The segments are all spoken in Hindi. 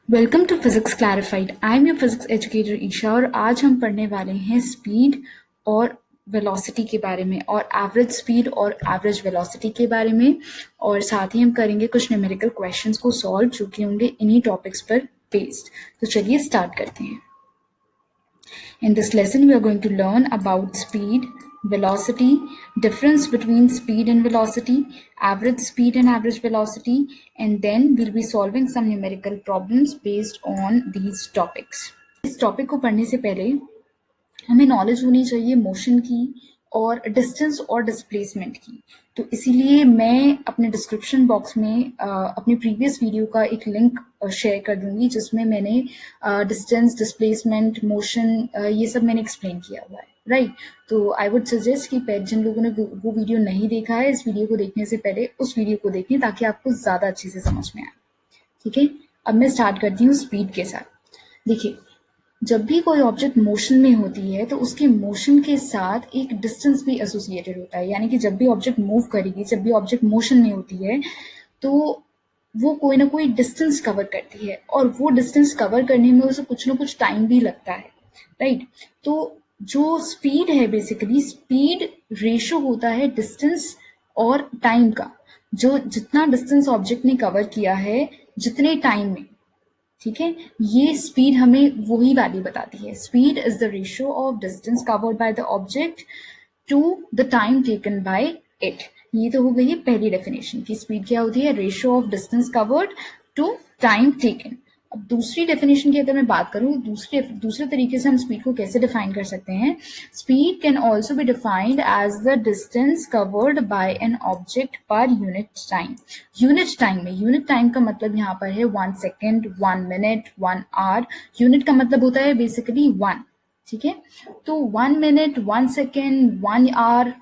Welcome to physics clarified. I am your physics educator Isha और आज हम पढ़ने वाले हैं स्पीड और वेलोसिटी के बारे में और एवरेज स्पीड और एवरेज वेलोसिटी के बारे में, और साथ ही हम करेंगे कुछ न्यूमेरिकल क्वेश्चंस को सॉल्व जो कि होंगे इन्हीं टॉपिक्स पर बेस्ड। तो चलिए स्टार्ट करते हैं। In this lesson, we are going to learn about speed, velocity, difference between speed and velocity, average speed and average velocity, and then we'll be solving some numerical problems based on these topics. इस टॉपिक को पढ़ने से पहले हमें नॉलेज होनी चाहिए मोशन की और डिस्टेंस और डिस्प्लेसमेंट की। तो इसीलिए मैं अपने डिस्क्रिप्शन बॉक्स में अपनी प्रीवियस वीडियो का एक लिंक शेयर कर दूंगी जिसमें मैंने डिस्टेंस, डिस्प्लेसमेंट, मोशन ये सब मैंने एक्सप्लेन किया हुआ है, राइट। तो आई वुड सजेस्ट कि जिन लोगों ने वो वीडियो नहीं देखा है, इस वीडियो को देखने से पहले उस वीडियो को देखें ताकि आपको ज़्यादा अच्छे से समझ में आए। ठीक है, अब मैं स्टार्ट करती हूँ स्पीड के साथ। देखिए, जब भी कोई ऑब्जेक्ट मोशन में होती है तो उसके मोशन के साथ एक डिस्टेंस भी एसोसिएटेड होता है, यानी कि जब भी ऑब्जेक्ट मूव करेगी, जब भी ऑब्जेक्ट मोशन में होती है तो वो कोई ना कोई डिस्टेंस कवर करती है और वो डिस्टेंस कवर करने में उसे कुछ ना कुछ टाइम भी लगता है, राइट। तो जो स्पीड है, बेसिकली स्पीड रेशो होता है डिस्टेंस और टाइम का। जो जितना डिस्टेंस ऑब्जेक्ट ने कवर किया है जितने टाइम में, ठीक है, ये स्पीड हमें वही वैल्यू बताती है। Speed is the ratio of distance covered by the object to the time taken by it. ये तो हो गई है पहली डेफिनेशन कि स्पीड क्या होती है, ratio of distance covered to time taken. अब दूसरी डेफिनेशन की अगर मैं बात करूं, दूसरे तरीके से हम स्पीड को कैसे डिफाइन कर सकते हैं। Speed can also be defined as the distance covered by an object per unit time. Unit time में, यूनिट टाइम का मतलब यहाँ पर है 1 सेकेंड, 1 मिनट, 1 आवर। यूनिट का मतलब होता है बेसिकली 1, ठीक है। तो 1 मिनट, 1 सेकेंड, 1 आवर,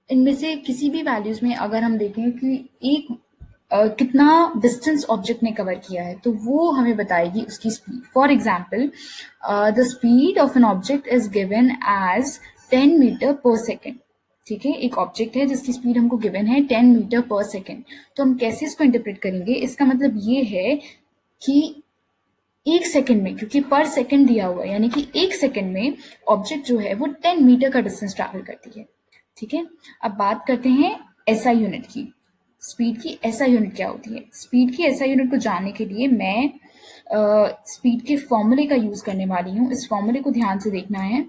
इनमें से किसी भी वैल्यूज में अगर हम देखें कि एक कितना डिस्टेंस ऑब्जेक्ट ने कवर किया है तो वो हमें बताएगी उसकी speed. For example, the speed of an object is given as 10 metre per second. ठीक है, एक ऑब्जेक्ट है जिसकी स्पीड हमको गिवन है 10 मीटर पर सेकेंड। तो हम कैसे इसको इंटरप्रेट करेंगे, इसका मतलब ये है कि एक सेकेंड में, क्योंकि पर सेकेंड दिया हुआ है, यानी कि एक सेकेंड में ऑब्जेक्ट जो है वो 10 मीटर का डिस्टेंस ट्रैवल करती है। ठीक है, अब बात करते हैं एसआई यूनिट की। स्पीड की एसआई यूनिट क्या होती है। स्पीड की एसआई यूनिट को जानने के लिए मैं स्पीड के फॉर्मूले का यूज करने वाली हूँ। इस फॉर्मूले को ध्यान से देखना है।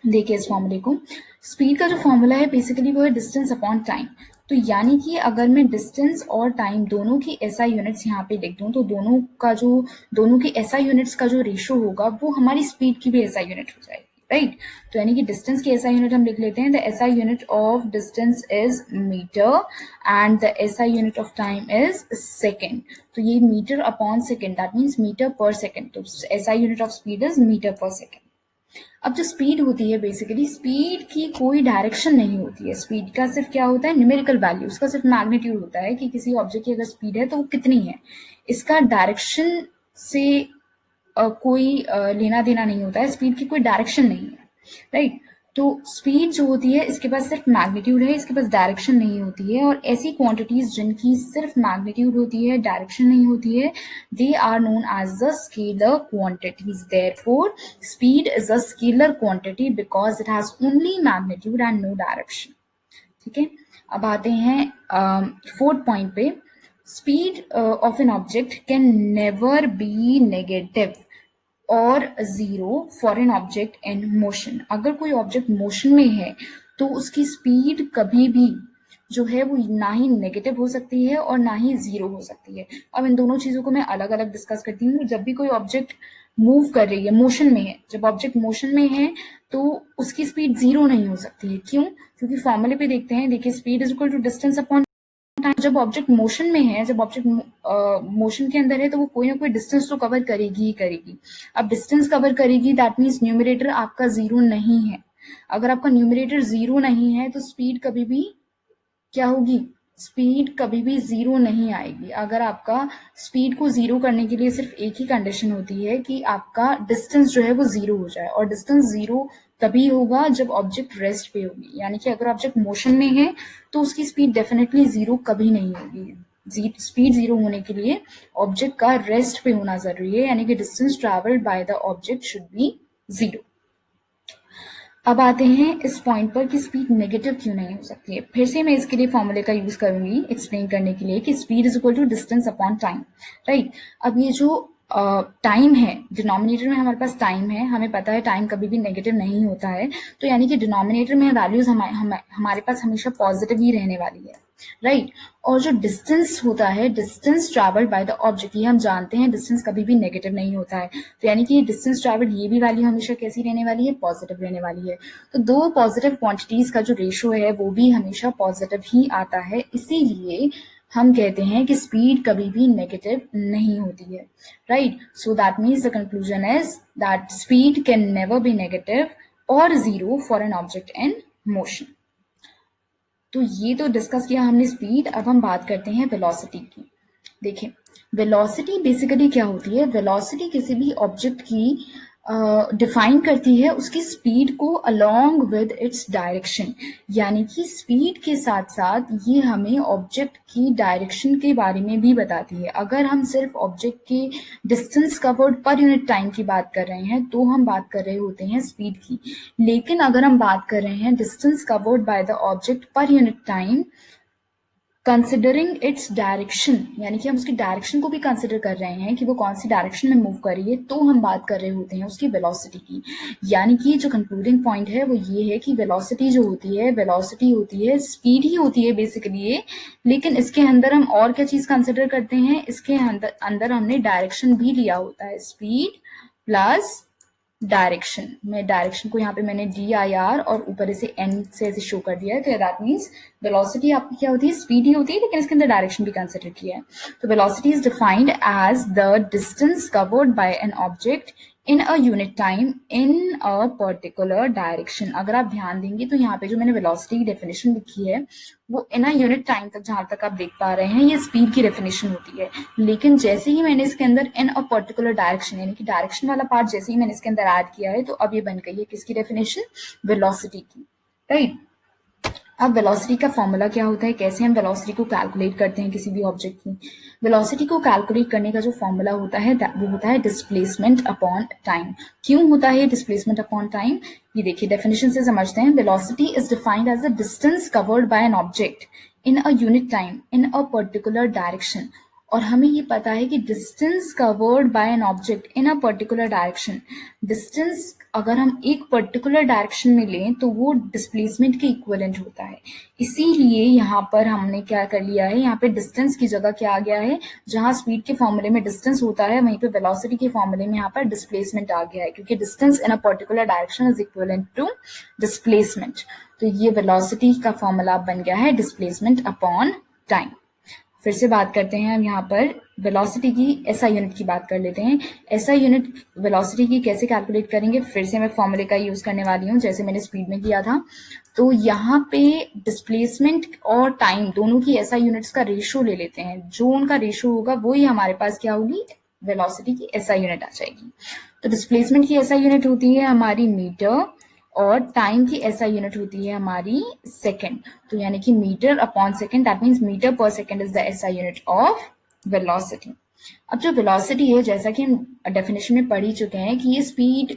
देखिए इस फॉर्मूले को, स्पीड का जो फॉर्मूला है बेसिकली वो है डिस्टेंस अपॉन टाइम। तो यानी कि अगर मैं डिस्टेंस और टाइम दोनों की एसआई यूनिट्स यहाँ पे लिख दूं तो दोनों की एसआई यूनिट्स का जो रेशो होगा वो हमारी स्पीड की भी एसआई यूनिट हो जाएगी, राइट। तो यानी कि डिस्टेंस की एसआई यूनिट हम लिख लेते हैं, the SI unit of distance is metre and the SI unit of time is second. तो ये metre upon second, that means metre per second. तो SI unit of speed is metre per second. अब जो स्पीड होती है, बेसिकली स्पीड की कोई डायरेक्शन नहीं होती है। स्पीड का सिर्फ क्या होता है, न्यूमेरिकल वैल्यू, उसका सिर्फ मैग्नीट्यूड होता है कि किसी ऑब्जेक्ट की अगर स्पीड है तो वो कितनी है। इसका डायरेक्शन से कोई लेना देना नहीं होता है। स्पीड की कोई डायरेक्शन नहीं है, राइट। तो स्पीड जो होती है इसके पास सिर्फ मैग्नीट्यूड है, इसके पास डायरेक्शन नहीं होती है। और ऐसी क्वांटिटीज जिनकी सिर्फ मैग्नीट्यूड होती है, डायरेक्शन नहीं होती है, they are known as the scalar quantities. Therefore speed is a scalar quantity because it has only magnitude and no direction. ठीक है, अब आते हैं फोर्थ पॉइंट पे। Speed of an object can never be negative और zero for an object in motion. अगर कोई ऑब्जेक्ट मोशन में है तो उसकी स्पीड कभी भी जो है वो ना ही नेगेटिव हो सकती है और ना ही जीरो हो सकती है। अब इन दोनों चीजों को मैं अलग अलग डिस्कस करती हूँ। जब भी कोई ऑब्जेक्ट मूव कर रही है, मोशन में है, जब ऑब्जेक्ट मोशन में है तो उसकी स्पीड जीरो नहीं हो सकती है। क्यों? क्योंकि फॉर्मूले पे देखते हैं, देखिए speed is equal to distance upon time. जब ऑब्जेक्ट मोशन में है, जब ऑब्जेक्ट मोशन के अंदर है तो वो कोई ना कोई डिस्टेंस तो कवर करेगी ही करेगी। अब डिस्टेंस कवर करेगी, दैट मीन्स न्यूमरेटर आपका जीरो नहीं है। अगर आपका न्यूमरेटर जीरो नहीं है तो स्पीड कभी भी क्या होगी, स्पीड कभी भी जीरो नहीं आएगी। अगर आपका स्पीड को जीरो करने के लिए सिर्फ एक ही कंडीशन होती है कि आपका डिस्टेंस जो है वो जीरो हो जाए, और डिस्टेंस जीरो तभी होगा जब ऑब्जेक्ट रेस्ट पे होगी। यानी कि अगर ऑब्जेक्ट मोशन में है तो उसकी स्पीड डेफिनेटली जीरो कभी नहीं होगी। स्पीड 0 होने के लिए ऑब्जेक्ट का रेस्ट पे होना जरूरी है, यानी कि distance travelled by the object should be 0। अब आते हैं इस पॉइंट पर कि स्पीड नेगेटिव क्यों नहीं हो सकती है। फिर से मैं इसके लिए फॉर्मूले का यूज करूंगी एक्सप्लेन करने के लिए कि speed is equal to distance upon time, right. अब ये जो टाइम है, डिनोमिनेटर में हमारे पास टाइम है, हमें पता है टाइम कभी भी नेगेटिव नहीं होता है, तो यानी कि डिनोमिनेटर में वैल्यूज हमारे पास हमेशा पॉजिटिव ही रहने वाली है, राइट। और जो डिस्टेंस होता है, distance travelled bye the object, ये हम जानते हैं डिस्टेंस कभी भी नेगेटिव नहीं होता है, तो यानी कि डिस्टेंस ट्रैवल्ड ये भी वैल्यू हमेशा कैसी रहने वाली है, पॉजिटिव रहने वाली है। तो दो पॉजिटिव क्वांटिटीज का जो रेशियो है वो भी हमेशा पॉजिटिव ही आता है, इसीलिए हम कहते हैं कि स्पीड कभी भी नेगेटिव नहीं होती है, right. So that means the conclusion is that speed can never be negative और zero for an object in motion. तो ये तो डिस्कस किया हमने स्पीड। अब हम बात करते हैं वेलोसिटी की। देखिए, वेलोसिटी बेसिकली क्या होती है, वेलोसिटी किसी भी ऑब्जेक्ट की डिफाइन करती है उसकी स्पीड को अलोंग विद इट्स डायरेक्शन, यानी कि स्पीड के साथ साथ ये हमें ऑब्जेक्ट की डायरेक्शन के बारे में भी बताती है। अगर हम सिर्फ ऑब्जेक्ट के डिस्टेंस कवर्ड पर यूनिट टाइम की बात कर रहे हैं तो हम बात कर रहे होते हैं स्पीड की, लेकिन अगर हम बात कर रहे हैं distance covered by the object per unit time considering its direction, यानी कि हम उसकी डायरेक्शन को भी कंसिडर कर रहे हैं कि वो कौन सी डायरेक्शन में मूव कर रही है, तो हम बात कर रहे होते हैं उसकी वेलोसिटी की। यानी कि जो कंक्लूडिंग पॉइंट है वो ये है कि वेलोसिटी जो होती है, वेलोसिटी होती है, स्पीड ही होती है बेसिकली, लेकिन इसके अंदर हम और क्या चीज कंसिडर करते हैं, इसके अंदर हमने डायरेक्शन भी लिया होता है, स्पीड प्लस डायरेक्शन। मैं डायरेक्शन को यहाँ पे मैंने DIR और ऊपर इसे N से ऐसे शो कर दिया है, तो दैट मीन्स वेलोसिटी आपकी क्या होती है, स्पीड ही होती है, लेकिन इसके अंदर डायरेक्शन भी कंसिडर किया है। तो velocity is defined as the distance covered by an object in a unit time in a particular direction. अगर आप ध्यान देंगे तो यहाँ पे जो मैंने वेलोसिटी की डेफिनेशन लिखी है वो इन अ यूनिट टाइम तक, जहां तक आप देख पा रहे हैं, ये स्पीड की डेफिनेशन होती है। लेकिन जैसे ही मैंने इसके अंदर इन अ पर्टिकुलर डायरेक्शन, यानी कि डायरेक्शन वाला पार्ट जैसे ही मैंने इसके अंदर ऐड किया है, तो अब ये बन गई है किसकी डेफिनेशन, वेलोसिटी की, राइट। अब वेलोसिटी का फॉर्मूला क्या होता है, कैसे हम वेलोसिटी को कैलकुलेट करते हैं किसी भी ऑब्जेक्ट की। वेलोसिटी को कैलकुलेट करने का जो फॉर्मूला होता है वो होता है डिस्प्लेसमेंट अपॉन टाइम। क्यों होता है डिस्प्लेसमेंट अपॉन टाइम, ये देखिए डेफिनेशन से समझते हैं। Velocity is defined as the distance covered by an object in a unit time in a particular direction. और हमें ये पता है कि distance covered by an object in a particular direction, distance अगर हम एक पर्टिकुलर डायरेक्शन में लें तो वो डिस्प्लेसमेंट के इक्विवेलेंट होता है। इसीलिए यहाँ पर हमने क्या कर लिया है, यहाँ पे डिस्टेंस की जगह क्या आ गया है, जहां स्पीड के फॉर्मूले में डिस्टेंस होता है वहीं पे वेलोसिटी के फॉर्मूले में यहाँ पर डिस्प्लेसमेंट आ गया है, क्योंकि distance in a particular direction is equivalent to displacement. तो ये वेलोसिटी का फॉर्मूला बन गया है डिस्प्लेसमेंट अपॉन टाइम। फिर से बात करते हैं हम यहाँ पर वेलोसिटी की, एसआई यूनिट की बात कर लेते हैं। एसआई यूनिट वेलोसिटी की कैसे कैलकुलेट करेंगे, फिर से मैं फॉर्मूले का यूज करने वाली हूँ जैसे मैंने स्पीड में किया था। तो यहाँ पे डिस्प्लेसमेंट और टाइम दोनों की एसआई यूनिट्स का रेशियो ले लेते हैं, जो उनका रेशियो होगा वो ही हमारे पास क्या होगी, वेलोसिटी की एसआई यूनिट आ जाएगी। तो डिस्प्लेसमेंट की एसआई यूनिट होती है हमारी मीटर और टाइम की एसआई यूनिट होती है हमारी सेकंड। तो यानी कि metre upon second, that means metre per second is the SI unit of velocity. अब जो वेलोसिटी है, जैसा कि हम डेफिनेशन में पढ़ ही चुके हैं कि ये स्पीड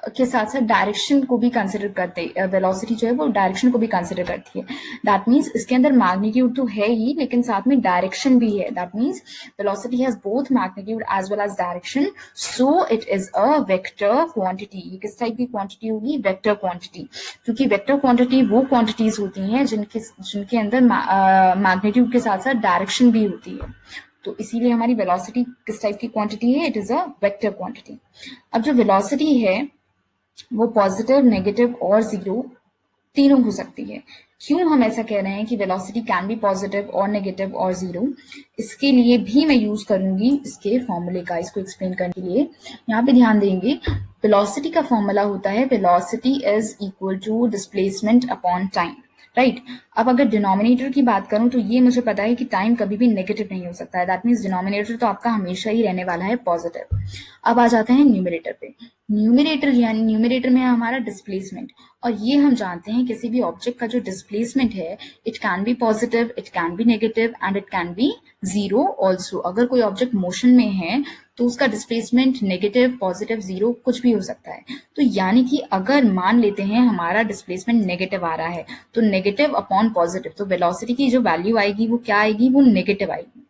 के साथ साथ डायरेक्शन को भी कंसिडर करते, वेलोसिटी जो है वो डायरेक्शन को भी कंसिडर करती है। दैट मीन्स इसके अंदर मैग्नीट्यूड तो है ही, लेकिन साथ में डायरेक्शन भी है। That means velocity has both magnitude as well as direction, so it is a vector quantity. ये किस टाइप की क्वांटिटी होगी, वेक्टर क्वांटिटी, क्योंकि वेक्टर क्वांटिटी वो क्वांटिटीज होती हैं जिनके अंदर मैग्नीट्यूड के साथ साथ डायरेक्शन भी होती है। तो इसीलिए हमारी वेलोसिटी किस टाइप की क्वांटिटी है, it is a vector quantity. अब जो वेलोसिटी है वो पॉजिटिव, नेगेटिव और जीरो तीनों हो सकती है। क्यों हम ऐसा कह रहे हैं कि वेलोसिटी कैन बी पॉजिटिव और नेगेटिव और जीरो, इसके लिए भी मैं यूज करूंगी इसके फॉर्मूले का, इसको एक्सप्लेन करने के लिए। यहाँ पे ध्यान देंगे, वेलोसिटी का फॉर्मूला होता है velocity is equal to displacement upon time, right. अब अगर डिनोमिनेटर की बात करूं तो ये मुझे पता है कि टाइम कभी भी नेगेटिव नहीं हो सकता है, दैट मीन्स डिनोमिनेटर तो आपका हमेशा ही रहने वाला है पॉजिटिव। अब आ जाते हैं न्यूमरेटर पे। न्यूमरेटर यानी न्यूमरेटर में है हमारा डिस्प्लेसमेंट, और ये हम जानते हैं किसी भी ऑब्जेक्ट का जो डिस्प्लेसमेंट है it can be positive, it can be negative and it can be zero also. अगर कोई ऑब्जेक्ट मोशन में है तो उसका डिस्प्लेसमेंट नेगेटिव, पॉजिटिव, जीरो कुछ भी हो सकता है। तो यानी कि अगर मान लेते हैं हमारा डिस्प्लेसमेंट नेगेटिव आ रहा है तो नेगेटिव अपॉन पॉजिटिव, तो वेलोसिटी की जो वैल्यू आएगी वो क्या आएगी, वो नेगेटिव आएगी।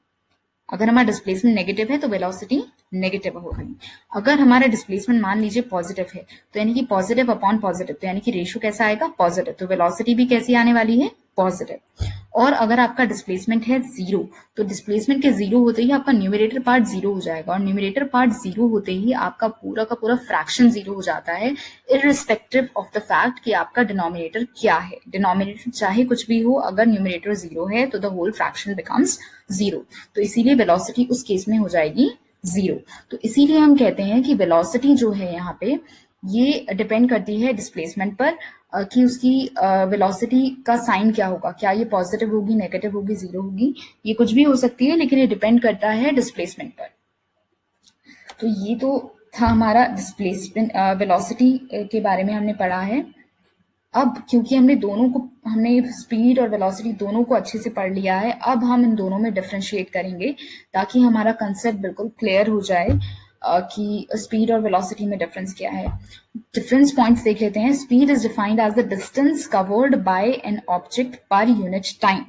अगर हमारा डिस्प्लेसमेंट नेगेटिव है तो वेलोसिटी नेगेटिव होगी। अगर हमारा डिस्प्लेसमेंट मान लीजिए पॉजिटिव है तो यानी कि पॉजिटिव अपॉन पॉजिटिव, तो यानी कि रेशियो कैसा आएगा, पॉजिटिव, तो वेलोसिटी भी कैसी आने वाली है, पॉजिटिव। और अगर आपका डिस्प्लेसमेंट है जीरो तो डिस्प्लेसमेंट के जीरो होते ही आपका न्यूमरेटर पार्ट जीरो हो जाएगा, और न्यूमरेटर पार्ट जीरो होते ही आपका पूरा का पूरा फ्रैक्शन जीरो हो जाता है, इररिस्पेक्टिव ऑफ द फैक्ट कि आपका डिनोमिनेटर क्या है। डिनोमिनेटर चाहे कुछ भी हो, अगर न्यूमरेटर जीरो है तो the whole fraction becomes zero, तो इसीलिए वेलोसिटी उस केस में हो जाएगी जीरो। तो इसीलिए हम कहते हैं कि वेलोसिटी जो है यहाँ पे ये डिपेंड करती है डिस्प्लेसमेंट पर, कि उसकी वेलोसिटी का साइन क्या होगा, क्या ये पॉजिटिव होगी, नेगेटिव होगी, जीरो होगी, ये कुछ भी हो सकती है, लेकिन ये डिपेंड करता है डिस्प्लेसमेंट पर। तो ये तो था हमारा डिस्प्लेसमेंट, वेलोसिटी के बारे में हमने पढ़ा है। अब क्योंकि हमने स्पीड और वेलोसिटी दोनों को अच्छे से पढ़ लिया है, अब हम इन दोनों में डिफरेंशिएट करेंगे ताकि हमारा कंसेप्ट बिल्कुल क्लियर हो जाए कि स्पीड और वेलोसिटी में डिफरेंस क्या है। डिफरेंस पॉइंट्स देख लेते हैं। Speed is defined as the distance covered by an object per unit time.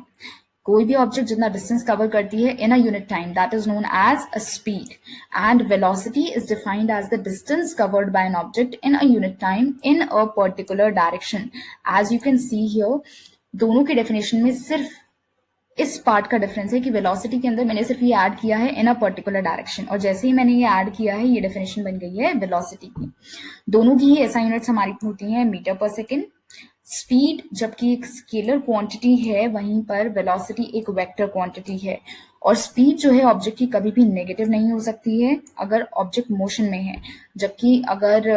कोई भी ऑब्जेक्ट जितना डिस्टेंस कवर करती है in a unit time, that is known as a speed. And velocity is defined as the distance covered by an object in a unit time in a particular direction. As you can see here, दोनों के डेफिनेशन में सिर्फ इस पार्ट का डिफरेंस है कि वेलोसिटी के अंदर मैंने सिर्फ ये ऐड किया है इन अ पर्टिकुलर डायरेक्शन, और जैसे ही मैंने ये ऐड किया है ये डेफिनेशन बन गई है वेलोसिटी की। दोनों की ही एसआई यूनिट्स हमारी होती हैं मीटर पर सेकेंड। स्पीड जबकि एक स्केलर क्वांटिटी है, वहीं पर वेलोसिटी एक वेक्टर क्वांटिटी है। और स्पीड जो है ऑब्जेक्ट की कभी भी नेगेटिव नहीं हो सकती है अगर ऑब्जेक्ट मोशन में है, जबकि अगर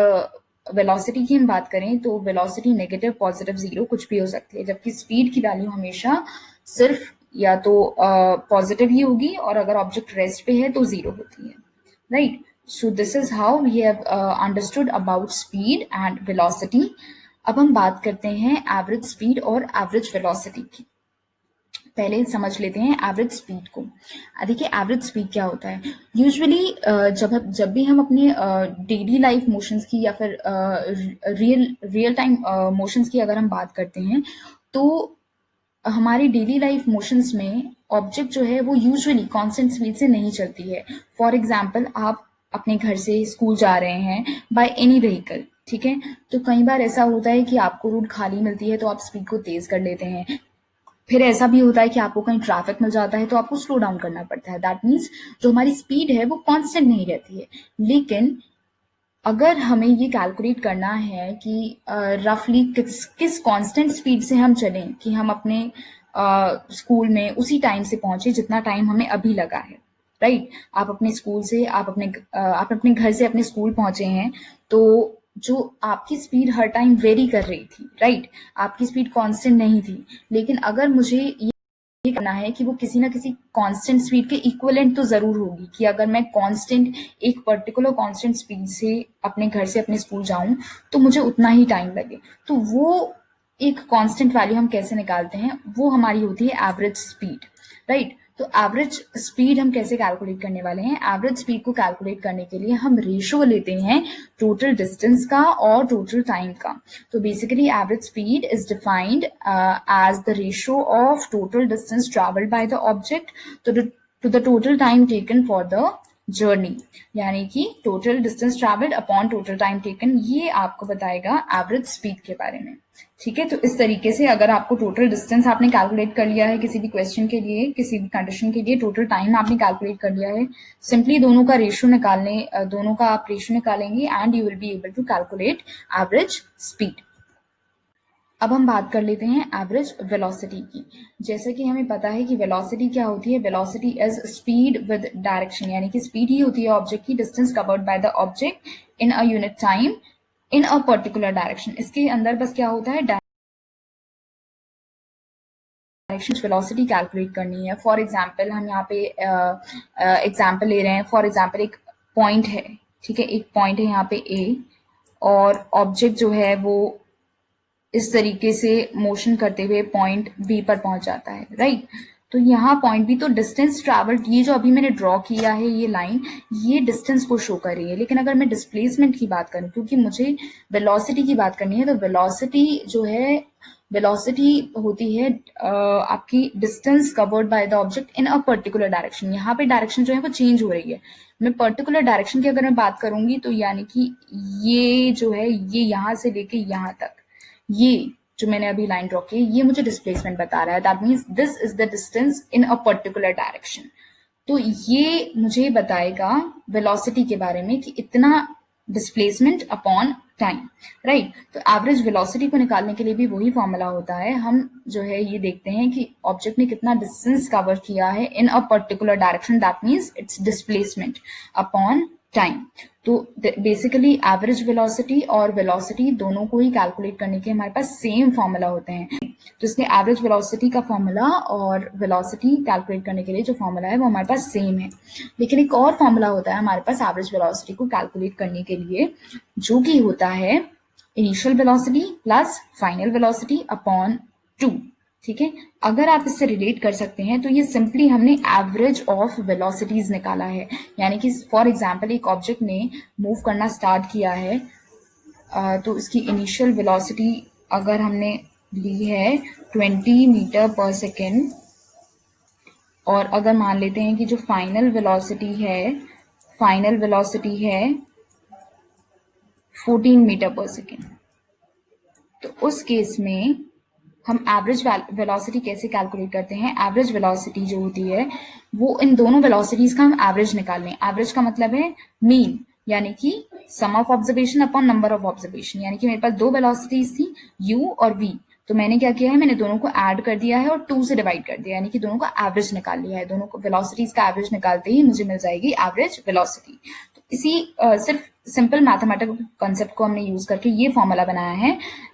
वेलोसिटी की हम बात करें तो वेलोसिटी नेगेटिव, पॉजिटिव, जीरो कुछ भी हो सकती है, जबकि स्पीड की वैल्यू हमेशा सिर्फ या तो पॉजिटिव ही होगी, और अगर ऑब्जेक्ट रेस्ट पे है तो जीरो होती है, right. So this is how we have understood about speed and velocity. अब हम बात करते हैं एवरेज स्पीड और एवरेज वेलोसिटी की। पहले समझ लेते हैं एवरेज स्पीड को। देखिए एवरेज स्पीड क्या होता है। यूजुअली जब भी हम अपने डेली लाइफ मोशंस की या फिर रियल टाइम मोशंस की अगर हम बात करते हैं तो हमारी डेली लाइफ मोशंस में ऑब्जेक्ट जो है वो यूजुअली कांस्टेंट स्पीड से नहीं चलती है। फॉर एग्जांपल, आप अपने घर से स्कूल जा रहे हैं बाय एनी व्हीकल, ठीक है, तो कई बार ऐसा होता है कि आपको रोड खाली मिलती है तो आप स्पीड को तेज कर लेते हैं। फिर ऐसा भी होता है कि आपको कहीं ट्रैफिक मिल जाता है तो आपको स्लो डाउन करना पड़ता है। दैट मीन्स जो हमारी स्पीड है वो कांस्टेंट नहीं रहती है। लेकिन अगर हमें ये कैलकुलेट करना है कि रफली किस कांस्टेंट स्पीड से हम चलें कि हम अपने स्कूल में उसी टाइम से पहुंचे जितना टाइम हमें अभी लगा है, राइट। आप अपने स्कूल से आप अपने घर से अपने स्कूल पहुंचे हैं, तो जो आपकी स्पीड हर टाइम वेरी कर रही थी, राइट, आपकी स्पीड कांस्टेंट नहीं थी। लेकिन अगर मुझे ये करना है कि वो किसी ना किसी कांस्टेंट स्पीड के इक्विवेलेंट तो जरूर होगी, कि अगर मैं कांस्टेंट एक पर्टिकुलर कांस्टेंट स्पीड से अपने घर से अपने स्कूल जाऊं तो मुझे उतना ही टाइम लगे। तो वो एक कांस्टेंट वैल्यू हम कैसे निकालते हैं, वो हमारी होती है एवरेज स्पीड, राइट। तो एवरेज स्पीड हम कैसे कैलकुलेट करने वाले हैं। एवरेज स्पीड को कैलकुलेट करने के लिए हम रेशियो लेते हैं टोटल डिस्टेंस का और टोटल टाइम का। तो basically average speed is defined as the ratio of total distance travelled by the object to the total time taken for the journey, यानी कि total distance travelled upon total time taken, ये आपको बताएगा एवरेज स्पीड के बारे में, ठीक है। तो इस तरीके से अगर आपको टोटल डिस्टेंस आपने कैलकुलेट कर लिया है किसी भी क्वेश्चन के लिए, किसी भी कंडीशन के लिए, टोटल टाइम आपने कैलकुलेट कर लिया है, सिंपली दोनों का आप रेशियो निकालेंगे and you will be able to calculate average speed. अब हम बात कर लेते हैं एवरेज वेलोसिटी की। जैसे कि हमें पता है कि वेलोसिटी क्या होती है, velocity is speed with direction, यानी कि स्पीड ही होती है ऑब्जेक्ट की distance covered by the object in a unit time in a particular direction. इसके अंदर बस क्या होता है, वेलोसिटी कैलकुलेट करनी है। फॉर एग्जांपल हम यहाँ पे एग्जांपल ले रहे हैं। फॉर एग्जांपल एक पॉइंट है, ठीक है, एक पॉइंट है यहाँ पे ए, और ऑब्जेक्ट जो है वो इस तरीके से मोशन करते हुए पॉइंट बी पर पहुंच जाता है, राइट। तो यहाँ पॉइंट बी, तो डिस्टेंस ट्रैवल्ड, ये जो अभी मैंने ड्रॉ किया है ये लाइन, ये डिस्टेंस को शो कर रही है। लेकिन अगर मैं डिस्प्लेसमेंट की बात करूं, क्योंकि मुझे वेलोसिटी की बात करनी है, तो वेलोसिटी जो है, वेलोसिटी होती है आपकी distance covered by the object in a particular direction. यहाँ पे डायरेक्शन जो है वो चेंज हो रही है। मैं पर्टिकुलर डायरेक्शन की अगर मैं बात करूंगी तो यानी कि ये जो है, ये यहाँ से लेके यहाँ तक, ये जो मैंने अभी लाइन ड्रॉ की, ये मुझे डिस्प्लेसमेंट बता रहा है। That means this is the distance in a particular direction. तो ये मुझे बताएगा वेलोसिटी के बारे में कि इतना डिस्प्लेसमेंट अपॉन टाइम, राइट। तो एवरेज वेलोसिटी को निकालने के लिए भी वही फॉर्मूला होता है। हम जो है ये देखते हैं कि ऑब्जेक्ट ने कितना डिस्टेंस कवर किया है in a particular direction, that means it's displacement upon time. तो बेसिकली एवरेज वेलोसिटी और वेलोसिटी दोनों को ही कैलकुलेट करने के हमारे पास सेम फॉर्मूला होते हैं। तो इसलिए एवरेज वेलोसिटी का फॉर्मूला और वेलोसिटी कैलकुलेट करने के लिए जो फॉर्मूला है वो हमारे पास सेम है। लेकिन एक और फॉर्मूला होता है हमारे पास एवरेज वेलोसिटी को कैलकुलेट करने के लिए, जो कि होता है initial velocity plus final velocity upon 2, ठीक है। अगर आप इससे रिलेट कर सकते हैं तो ये सिंपली हमने एवरेज ऑफ वेलोसिटीज निकाला है। यानी कि फॉर एग्जांपल एक ऑब्जेक्ट ने मूव करना स्टार्ट किया है, तो इसकी इनिशियल वेलोसिटी अगर हमने ली है 20 मीटर पर सेकेंड, और अगर मान लेते हैं कि जो फाइनल वेलोसिटी है 14 मीटर पर सेकेंड, तो उस केस में हम एवरेज वेलोसिटी कैसे कैलकुलेट करते हैं? एवरेज वेलोसिटी जो होती है वो इन दोनों वेलोसिटीज का हम एवरेज निकाल लें। एवरेज का मतलब है मीन, यानी कि sum of observation upon number of observation. यानी कि मेरे पास दो वेलोसिटीज थी, u और v, तो मैंने क्या किया है, मैंने दोनों को ऐड कर दिया है और 2 से डिवाइड कर दिया, यानी कि दोनों का एवरेज निकाल लिया है। दोनों को वेलोसिटीज का एवरेज निकालते ही मुझे मिल जाएगी एवरेज वेलोसिटी। तो इसी सिर्फ सिंपल मैथमेटिकल कॉन्सेप्ट को हमने यूज करके ये फॉर्मूला बनाया है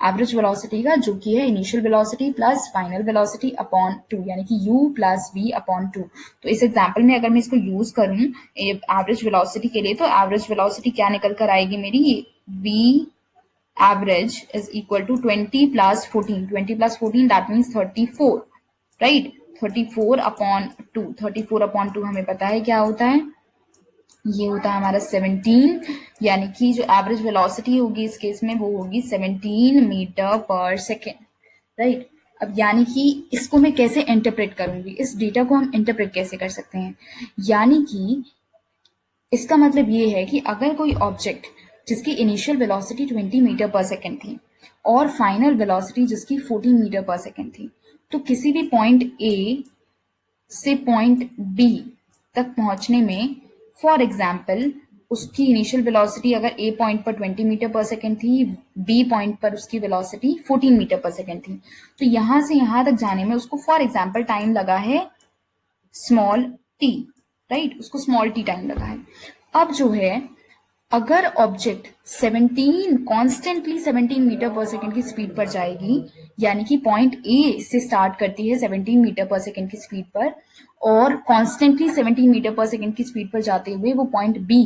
एवरेज वेलोसिटी का, जो कि है initial velocity plus final velocity upon 2, यानी कि u प्लस v अपॉन 2। तो इस एग्जांपल में अगर मैं इसको यूज करूं एवरेज वेलोसिटी के लिए, तो एवरेज वेलोसिटी क्या निकल कर आएगी मेरी, v average is equal to 20 plus 14. 20 plus 14 that means 34, right? 34 upon 2, 34 upon 2 हमें पता है क्या होता है, ये होता है हमारा 17, यानी कि जो एवरेज वेलोसिटी होगी इस केस में वो होगी 17 मीटर पर सेकेंड, राइट। अब यानी कि इसको मैं कैसे इंटरप्रेट करूंगी, इस डेटा को हम इंटरप्रेट कैसे कर सकते हैं? यानी कि इसका मतलब ये है कि अगर कोई ऑब्जेक्ट जिसकी initial velocity 20 metre per second थी और फाइनल वेलोसिटी जिसकी 14 मीटर पर सेकेंड थी, तो किसी भी पॉइंट ए से पॉइंट बी तक पहुंचने में, फॉर एग्जाम्पल उसकी इनिशियल वेलोसिटी अगर ए पॉइंट पर 20 मीटर पर सेकेंड थी, बी पॉइंट पर उसकी वेलोसिटी 14 मीटर पर सेकेंड थी, तो यहां से यहां तक जाने में उसको फॉर एग्जाम्पल टाइम लगा है स्मॉल टी, राइट, उसको स्मॉल टी टाइम लगा है। अब जो है, अगर object 17 constantly 17 metre per second की स्पीड पर जाएगी, यानी कि पॉइंट ए से स्टार्ट करती है 17 मीटर पर सेकेंड की स्पीड पर और कॉन्स्टेंटली 17 मीटर पर सेकेंड की स्पीड पर जाते हुए वो पॉइंट बी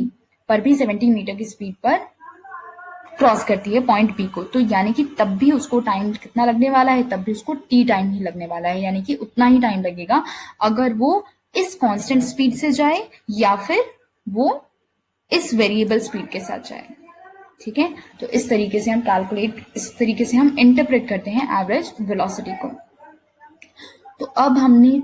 पर भी 17 मीटर की स्पीड पर क्रॉस करती है पॉइंट बी को, तो यानी कि तब भी उसको टाइम कितना लगने वाला है, तब भी उसको टी टाइम ही लगने वाला है, यानी कि उतना ही टाइम लगेगा अगर वो इस कांस्टेंट स्पीड से जाए या फिर वो इस वेरिएबल स्पीड के साथ जाए, ठीक है। तो इस तरीके से हम कैलकुलेट, इस तरीके से हम इंटरप्रेट करते हैं एवरेज वेलोसिटी को। तो अब हमने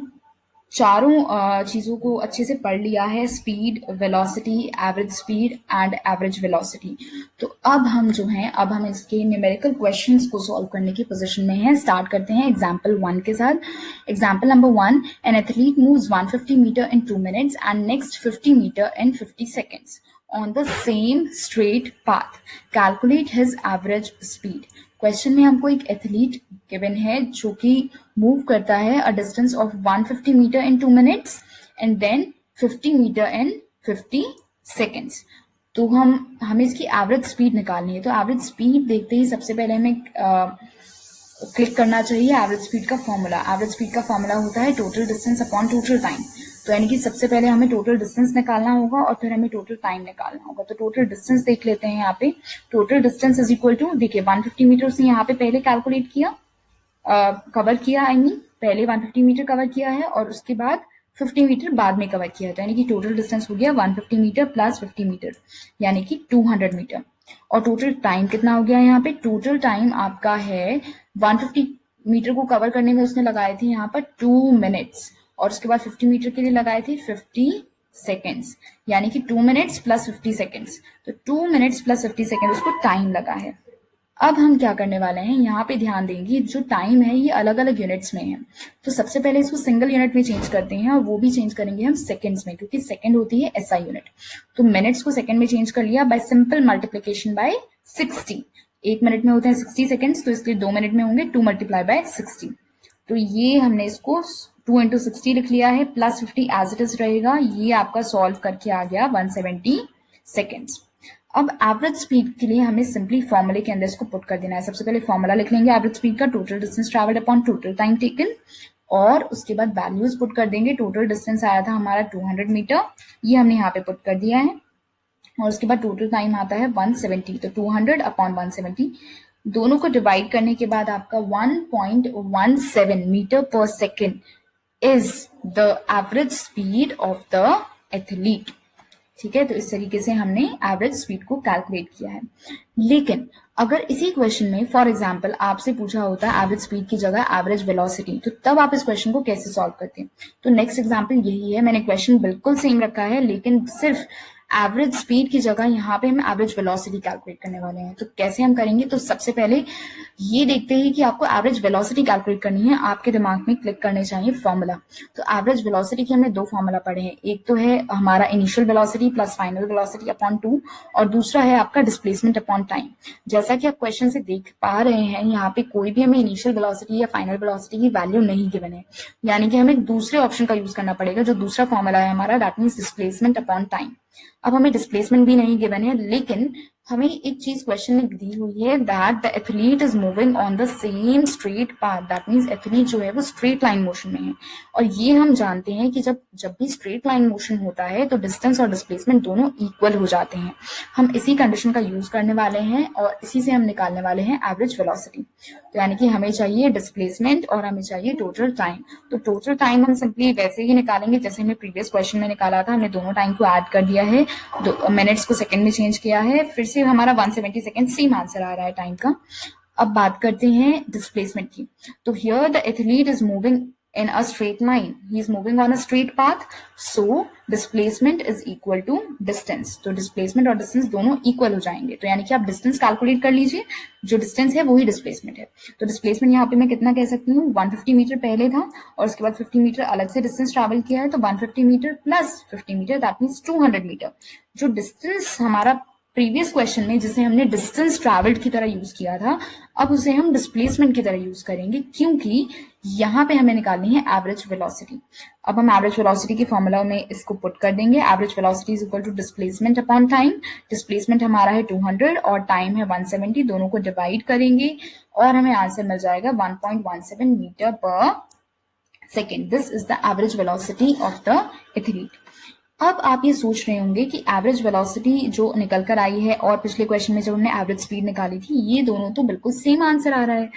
चारों चीजों को अच्छे से पढ़ लिया है, speed, velocity, average speed and average velocity. तो अब हम जो हैं, अब हम इसके न्यूमेरिकल क्वेश्चंस को सॉल्व करने की पोजीशन में हैं। स्टार्ट करते हैं एग्जांपल 1 के साथ। Example number 1, an athlete moves 150 metre in 2 minutes and next 50 metre in 50 seconds on the same straight path. Calculate his average speed. Question में हमको एक एथलीट गिवन है जो कि मूव करता है a distance of 150 metre in 2 minutes and then 50 metre in 50 seconds. तो हमें इसकी एवरेज स्पीड निकालनी है। तो एवरेज स्पीड देखते ही सबसे पहले हमें क्लिक करना चाहिए एवरेज स्पीड का फॉर्मूला। एवरेज स्पीड का फॉर्मूला होता है total distance upon total time. तो यानी कि सबसे पहले हमें टोटल डिस्टेंस निकालना होगा और फिर हमें टोटल टाइम निकालना होगा। तो टोटल डिस्टेंस देख लेते हैं यहाँ पे। Total distance is equal to, देखिए 150 मीटर से यहाँ पे पहले कैलकुलेट किया, कवर किया, आई मीन पहले 150 मीटर कवर किया है और उसके बाद 50 मीटर बाद में कवर किया है। तो यानी कि टोटल डिस्टेंस हो गया 150 मीटर प्लस 50 मीटर यानी कि 200 मीटर। और टोटल टाइम कितना हो गया यहाँ पे? टोटल टाइम आपका है 150 मीटर को कवर करने में उसने लगाए थे यहाँ पर 2 मिनट्स और उसके बाद 50 मीटर के लिए लगाए थे 50 सेकेंड्स, यानी कि 2 मिनट्स प्लस 50 सेकेंड्स। तो 2 मिनट्स प्लस 50 सेकेंड उसको टाइम लगा है। अब हम क्या करने वाले हैं, यहाँ पे ध्यान देंगे जो टाइम है ये अलग अलग यूनिट्स में है। तो सबसे पहले इसको सिंगल यूनिट में चेंज करते हैं और वो भी चेंज करेंगे हम सेकंड्स में, क्योंकि सेकंड होती है एसआई यूनिट। तो मिनट्स को सेकंड में चेंज कर लिया bye simple multiplication bye 60। 1 minute में होते हैं 60 सेकेंड्स, तो इसलिए 2 मिनट में होंगे 2 मल्टीप्लाई बाय 60। तो ये हमने इसको 2 इंटू 60 लिख लिया है, प्लस 50 एज इट इज रहेगा। ये आपका सॉल्व करके आ गया 170 सेकेंड्स। अब एवरेज स्पीड के लिए हमें सिंपली फॉर्मूले के अंदर इसको पुट कर देना है। सबसे पहले फॉर्मूला लिख लेंगे एवरेज स्पीड का, total distance travelled upon total time taken, और उसके बाद वैल्यूज पुट कर देंगे। टोटल डिस्टेंस आया था हमारा 200 मीटर, ये हमने यहाँ पे पुट कर दिया है, और उसके बाद टोटल टाइम आता है 170। तो 200 अपॉन 170 दोनों को डिवाइड करने के बाद आपका 1.17 metre per second is the average speed of the athlete. ठीक है, तो इस तरीके से हमने एवरेज स्पीड को कैलकुलेट किया है। लेकिन अगर इसी क्वेश्चन में फॉर एग्जांपल आपसे पूछा होता है एवरेज स्पीड की जगह एवरेज वेलोसिटी, तो तब आप इस क्वेश्चन को कैसे सॉल्व करते हैं? तो नेक्स्ट एग्जांपल यही है, मैंने क्वेश्चन बिल्कुल सेम रखा है, लेकिन सिर्फ एवरेज स्पीड की जगह यहाँ पे हम एवरेज वेलोसिटी कैलकुलेट करने वाले हैं। तो कैसे हम करेंगे? तो सबसे पहले ये देखते हैं कि आपको एवरेज वेलोसिटी कैलकुलेट करनी है, आपके दिमाग में क्लिक करने चाहिए फॉर्मूला। तो एवरेज वेलोसिटी के हमने दो फॉर्मूला पढ़े हैं, एक तो है हमारा initial velocity plus final velocity upon 2, और दूसरा है आपका डिस्प्लेसमेंट अपॉन टाइम। जैसा कि आप क्वेश्चन से देख पा रहे हैं, यहाँ पे कोई भी हमें इनिशियल वेलोसिटी या फाइनल वेलोसिटी की वैल्यू नहीं गिवन है, यानी कि हमें दूसरे ऑप्शन का यूज करना पड़ेगा। जो दूसरा फॉर्मूला है हमारा, that means displacement upon time. अब हमें डिस्प्लेसमेंट भी नहीं गिवन है, लेकिन हमें एक चीज क्वेश्चन में दी हुई है that the athlete is moving on the same straight path. That means athlete जो है वो स्ट्रेट लाइन मोशन में है, और ये हम जानते हैं कि जब भी स्ट्रेट लाइन मोशन होता है तो डिस्टेंस और डिस्प्लेसमेंट दोनों इक्वल हो जाते हैं। हम इसी कंडीशन का यूज करने वाले हैं और इसी से हम निकालने वाले हैं एवरेज वेलोसिटी। तो यानी कि हमें चाहिए डिस्प्लेसमेंट और हमें चाहिए टोटल टाइम। तो टोटल टाइम हम सिंपली वैसे ही निकालेंगे जैसे हमने प्रीवियस क्वेश्चन में निकाला था। हमने दोनों टाइम को ऐड कर दिया है, मिनट्स को सेकंड में चेंज किया है, फिर से हमारा 170 सेकंड सेम आंसर आ रहा है टाइम का। अब बात करते हैं डिस्प्लेसमेंट की। तो here the athlete is moving in a straight line, he is moving on a straight path, so displacement is equal to distance। तो displacement और distance दोनों equal हो जाएंगे, तो यानी कि आप distance calculate कर लीजिए, जो distance है वही displacement है। तो displacement यहाँ पे मैं कितना कह सकती हूँ, 150 मीटर पहले था और उसके बाद 50 मीटर अलग से distance travel किया है, तो 150 metre plus 50 metre that means 200 metre. जो distance हमारा प्रीवियस क्वेश्चन में जिसे हमने डिस्टेंस ट्रैवल्ड की तरह यूज किया था, अब उसे हम डिस्प्लेसमेंट की तरह यूज करेंगे, क्योंकि यहाँ पे हमें निकालनी है एवरेज वेलोसिटी। अब हम एवरेज वेलोसिटी के फॉर्मूला में इसको पुट कर देंगे। Average velocity is equal to displacement upon time. Displacement हमारा है 200 और टाइम है 170, दोनों को डिवाइड करेंगे और हमें आंसर मिल जाएगा 1.17 metre per second. This is the average velocity of the athlete. अब आप ये सोच रहे होंगे कि एवरेज वेलोसिटी जो निकल कर आई है और पिछले क्वेश्चन में जब हमने एवरेज स्पीड निकाली थी, ये दोनों तो बिल्कुल सेम आंसर आ रहा है।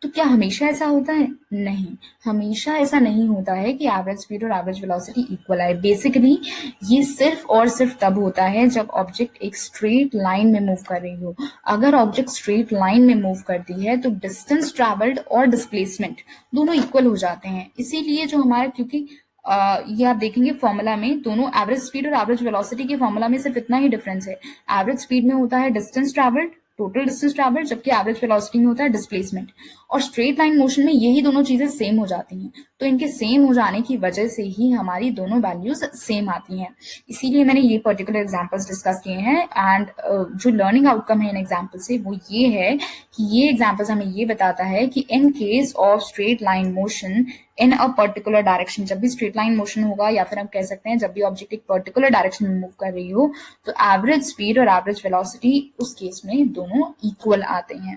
तो क्या हमेशा ऐसा होता है? नहीं, हमेशा ऐसा नहीं होता है कि एवरेज स्पीड और एवरेज वेलोसिटी इक्वल आए। बेसिकली ये सिर्फ और सिर्फ तब होता है जब ऑब्जेक्ट एक स्ट्रेट लाइन में मूव कर रही हो। अगर ऑब्जेक्ट स्ट्रेट लाइन में मूव करती है तो डिस्टेंस ट्रैवल्ड और डिस्प्लेसमेंट दोनों इक्वल हो जाते हैं। इसीलिए जो हमारा, क्योंकि ये आप देखेंगे फॉर्मूला में दोनों एवरेज स्पीड और एवरेज वेलोसिटी के फॉर्मूला में सिर्फ इतना ही डिफरेंस है। एवरेज स्पीड में होता है distance travelled, total distance travelled, जबकि एवरेज वेलोसिटी में होता है डिस्प्लेसमेंट। और स्ट्रेट लाइन मोशन में यही दोनों चीजें सेम हो जाती हैं, तो इनके सेम हो जाने की वजह से ही हमारी दोनों वैल्यूज सेम आती हैं। इसीलिए मैंने ये पर्टिकुलर एग्जांपल्स डिस्कस किए हैं। एंड जो लर्निंग आउटकम है इन एग्जांपल से वो ये है कि ये एग्जांपल्स हमें ये बताता है कि in case of straight line motion in a particular direction, जब भी स्ट्रेट लाइन मोशन होगा या फिर हम कह सकते हैं जब भी ऑब्जेक्ट एक पर्टिकुलर डायरेक्शन में मूव कर रही हो, तो एवरेज स्पीड और एवरेज वेलोसिटी उस केस में दोनों इक्वल आते हैं।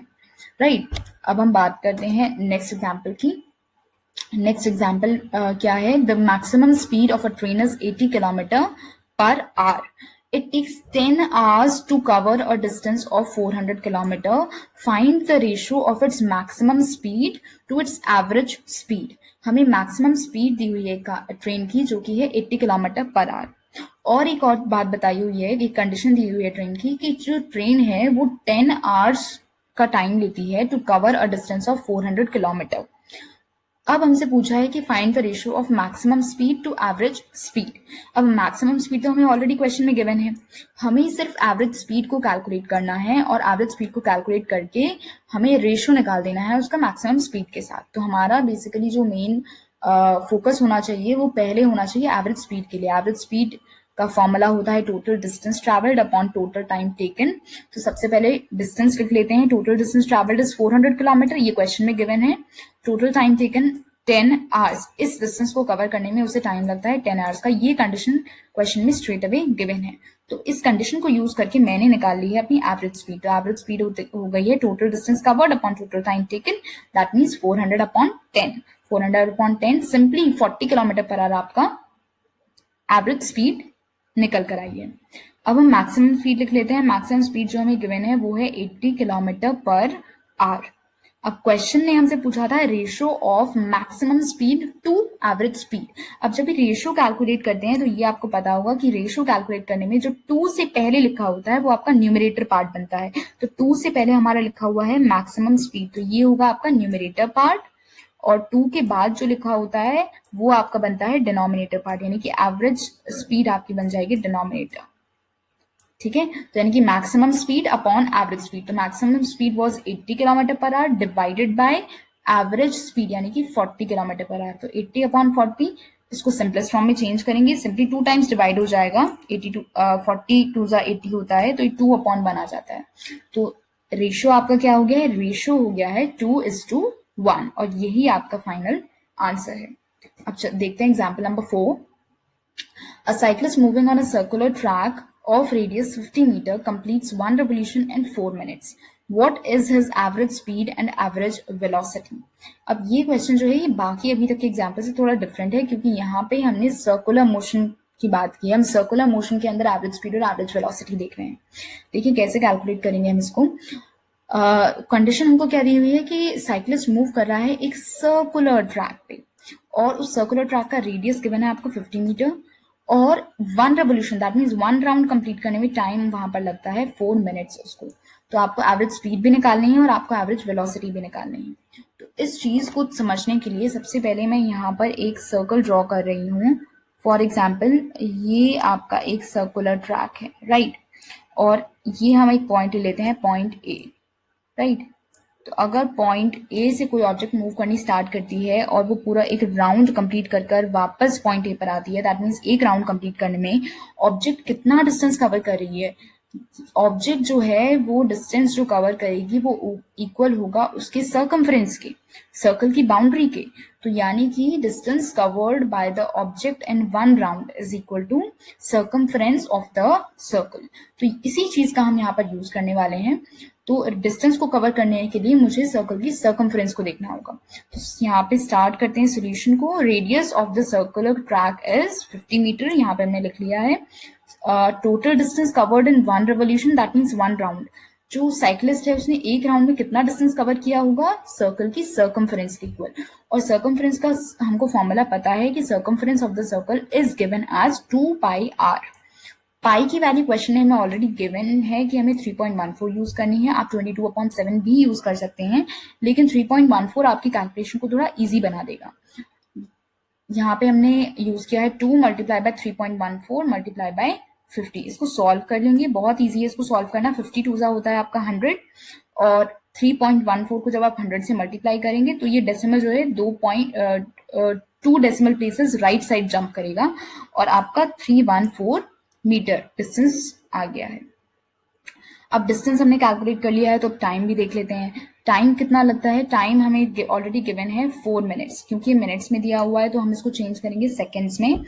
राइट। अब हम बात करते हैं नेक्स्ट एग्जाम्पल की। नेक्स्ट एग्जाम्पल क्या है, the maximum speed of a train is 80 kilometre per our. It takes 10 hours to cover a distance of 400 kilometer. Find the ratio of its maximum speed to its average speed. हमें मैक्सिमम स्पीड दी हुई है ट्रेन की जो कि है 80 किलोमीटर पर आवर। और एक और बात बताई हुई है, एक कंडीशन दी हुई है ट्रेन की कि जो ट्रेन है वो 10 आवर्स का टाइम लेती है to cover a distance of 400 kilometre. अब हमसे पूछा है कि find the ratio of maximum speed to average speed. अब मैक्सिमम स्पीड तो हमें ऑलरेडी क्वेश्चन में गिवन है, हमें सिर्फ एवरेज स्पीड को कैलकुलेट करना है और एवरेज स्पीड को कैलकुलेट करके हमें रेशियो निकाल देना है उसका मैक्सिमम स्पीड के साथ। तो हमारा बेसिकली जो मेन फोकस होना चाहिए वो पहले होना चाहिए एवरेज स्पीड के लिए। एवरेज स्पीड का फॉर्मूला होता है total distance travelled upon total time taken. तो सबसे पहले डिस्टेंस लिख लेते हैं, total distance travelled is 400 kilometre, ये क्वेश्चन में गिवन है। टोटल टाइम टेकन 10 आवर्स, इस डिस्टेंस को कवर करने में उसे टाइम लगता है 10 आवर्स का, ये कंडीशन क्वेश्चन में स्ट्रेट अवे गिवन है। तो इस कंडीशन को यूज करके मैंने निकाल ली है अपनी एवरेज स्पीड। तो एवरेज स्पीड हो गई है total distance covered upon total time taken, that means 400 upon 10। 400 upon 10 simply 40 kilometre per our आपका एवरेज स्पीड निकल कर आई है। अब हम मैक्सिमम स्पीड लिख लेते हैं। मैक्सिमम स्पीड जो हमें गिवन है वो है 80 किलोमीटर पर आवर। अब क्वेश्चन ने हमसे पूछा था ratio of maximum speed to average speed. अब जब भी रेशियो कैलकुलेट करते हैं तो ये आपको पता होगा कि रेशियो कैलकुलेट करने में जो 2 से पहले लिखा होता है वो आपका न्यूमरेटर पार्ट बनता है। तो 2 से पहले हमारा लिखा हुआ है मैक्सिमम स्पीड, तो ये होगा आपका न्यूमरेटर पार्ट, और 2 के बाद जो लिखा होता है वो आपका बनता है डिनोमिनेटर पार्ट, यानी कि एवरेज स्पीड आपकी बन जाएगी डिनोमिनेटर। ठीक है, तो यानी कि maximum speed upon average speed. तो maximum speed was 80 kilometre per hour divided by average speed यानी कि 40 किलोमीटर पर आवर। तो 80 अपॉन 40, इसको सिंपलेस्ट फॉर्म में चेंज करेंगे, सिंपली 2 टाइम्स डिवाइड हो जाएगा। 82 40 2 जा 80 होता है, तो ये 2 अपॉन 1 आ जाता है। तो रेशियो आपका क्या हो गया है, रेशियो हो गया है 2:1, और यही आपका फाइनल आंसर है। अब देखते हैं example number 4। A cyclist moving on a circular track of radius 50 meter completes 1 revolution in 4 minutes. What is his average speed and average velocity? अब ये क्वेश्चन जो है ये बाकी अभी तक के एग्जाम्पल से थोड़ा डिफरेंट है, क्योंकि यहाँ पे हमने सर्कुलर मोशन की बात की है। हम सर्कुलर मोशन के अंदर एवरेज स्पीड और एवरेज वेलोसिटी देख रहे हैं। देखिए कैसे कैलकुलेट करेंगे हम इसको। कंडीशन हमको क्या दी हुई है कि साइक्लिस्ट मूव कर रहा है एक सर्कुलर ट्रैक पे, और उस सर्कुलर ट्रैक का रेडियस गिवन है आपको 50 मीटर, और 1 revolution that means 1 round complete करने में टाइम वहां पर लगता है 4 मिनट्स उसको। तो आपको एवरेज स्पीड भी निकालनी है और आपको एवरेज वेलोसिटी भी निकालनी है। तो इस चीज को समझने के लिए सबसे पहले मैं यहाँ पर एक सर्कल ड्रॉ कर रही हूँ। फॉर एग्जाम्पल ये आपका एक सर्कुलर ट्रैक है, राइट, और ये हम एक पॉइंट लेते हैं, पॉइंट ए, राइट। तो अगर पॉइंट ए से कोई ऑब्जेक्ट मूव करनी स्टार्ट करती है और वो पूरा एक राउंड कंप्लीट कर वापस पॉइंट ए पर आती है, दैट मीन्स एक राउंड कंप्लीट करने में ऑब्जेक्ट कितना डिस्टेंस कवर कर रही है, ऑब्जेक्ट जो है वो डिस्टेंस जो कवर करेगी वो इक्वल होगा उसके सर्कमफ्रेंस के, सर्कल की बाउंड्री के। तो यानी कि distance covered by the object in 1 round is equal to circumference of the circle. तो इसी चीज का हम यहाँ पर यूज करने वाले हैं। तो डिस्टेंस को कवर करने के लिए मुझे सर्कल की सर्कमफ्रेंस को देखना होगा। तो यहाँ पे स्टार्ट करते हैं सोल्यूशन को। Radius of the circular track is 50 metre, यहाँ पे हमने लिख लिया है। Total distance covered in 1 revolution that means 1 round. जो साइक्लिस्ट है उसने एक राउंड में कितना डिस्टेंस कवर किया होगा, सर्कल की सर्कमफ्रेंस के इक्वल। और सर्कमफ्रेंस का हमको फॉर्मूला पता है कि circumference of the circle is given as 2πr। Pi की वैल्यू क्वेश्चन में ऑलरेडी गिवन है कि हमें 3.14 यूज करनी है। आप 22/7 भी यूज कर सकते हैं, लेकिन 3.14 आपकी कैलकुलेशन को थोड़ा इजी बना देगा। यहाँ पे हमने यूज किया है 2 मल्टीप्लाई बाय 3.14 मल्टीप्लाई बाय 50। इसको सॉल्व कर लेंगे, बहुत इजी है इसको सॉल्व करना। 52 होता है आपका 100, और 3.14 को जब आप 100 से मल्टीप्लाई करेंगे तो ये डेसिमल जो है 2 decimal places right side jump करेगा, और आपका 314 मीटर डिस्टेंस आ गया है। अब डिस्टेंस हमने कैलकुलेट कर लिया है, तो अब टाइम भी देख लेते हैं। टाइम कितना लगता है, टाइम हमें ऑलरेडी गिवन है 4 मिनट्स, क्योंकि मिनट्स में दिया हुआ है तो हम इसको चेंज करेंगे सेकेंड्स में।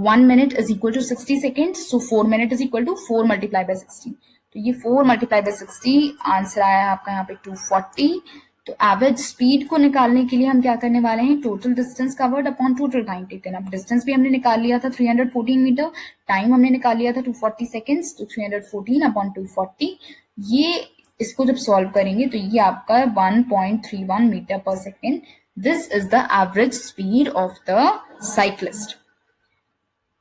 1 minute is equal to 60 seconds, so 4 minute is equal to 4 multiply by 60। तो ये 4 मल्टीप्लाई बाय 60, आंसर आया है आपका यहाँ पे 240। तो एवरेज स्पीड को निकालने के लिए हम क्या करने वाले हैं, total distance covered upon total time taken. अब डिस्टेंस भी हमने निकाल लिया था 314 मीटर, टाइम हमने निकाल लिया था 240 सेकेंड्स, तो 314 अपॉन 240, ये इसको जब सॉल्व करेंगे तो ये आपका 1.31 metre per second. This is the average speed of the cyclist.